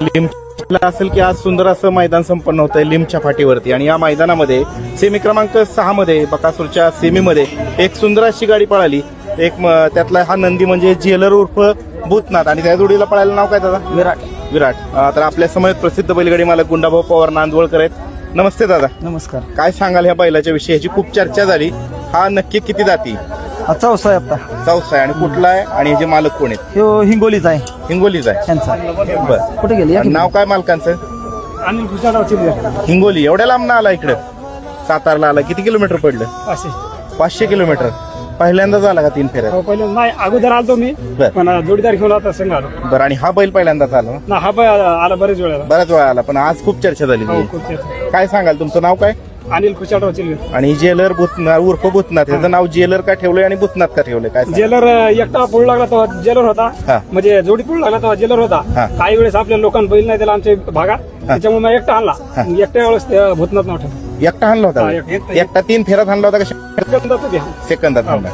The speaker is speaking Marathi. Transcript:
लिमला असेल की आज सुंदर असं मैदान संपन्न होतंय लिमच्या फाटीवरती आणि या मैदानामध्ये सेमी क्रमांक 6 मध्ये बकासूरच्या सेमीमध्ये एक सुंदर अशी गाडी पळाली. त्यातला हा नंदी म्हणजे जेलर उर्फ भूतनाथ आणि त्या जोडीला पळायला नाव काय दादा? विराट. तर आपल्या समोर प्रसिद्ध बैलगाडी मालक गुंडाभाऊ पवार नांदवळकर आहेत. नमस्ते दादा. नमस्कार. काय सांगाल ह्या बैलाच्या विषयी? ह्याची खूप चर्चा झाली. हा नक्की किती जाती? चौसा आहे आता. चौसा आहे. आणि कुठला आहे आणि ह्याचे मालक कोण आहेत? ह्यो हिंगोलीचा आहे. हिंगोलीचा आहे. त्यांचा. बरं. कुठे गेली? आणि नाव काय मालकांचं? अनिल खुशालराव. हिंगोली. एवढ्या लांब ना आला इकडं? सातारला आला. किती किलोमीटर पडलं? 500 किलोमीटर. पहिल्यांदाच आला का 3 फेऱ्यात? पहिले नाही, अगोदर आलतो मी, बरं. पण जोडीदार घेऊन आता संघ आलो. बरं. आणि हा बैल पहिल्यांदाच आला ना? हा बैल आला बरेच वेळा. बऱ्याच वेळा आला पण आज खूप चर्चा झाली. काय सांगाल? तुमचं नाव काय? अनिल खुशालराव चिलवे. आणि जेलर भूतनाथ उर्फ भूतनाथ त्याचं नाव जेलर का ठेवलंय आणि भूतनाथ का ठेवलंय? काय सांगाल? जेलर एकटा पुढ लागला तेव्हा जेलर हा. होता, म्हणजे जोडी पुढ लागला तेव्हा जेलर होता. हा. काही वेळेस आपल्या लोकांना बैल नाही त्याला आमच्या भागात, त्याच्यामुळे मी एकटा आणला. एकट्या वेळेस भूतनाथ नाव ठेवलं. एकटा हाणला होता? एकटा. एकटा 3 फेऱ्यात हाणला होता का सेकंदात ते. सेकंदात हाणला?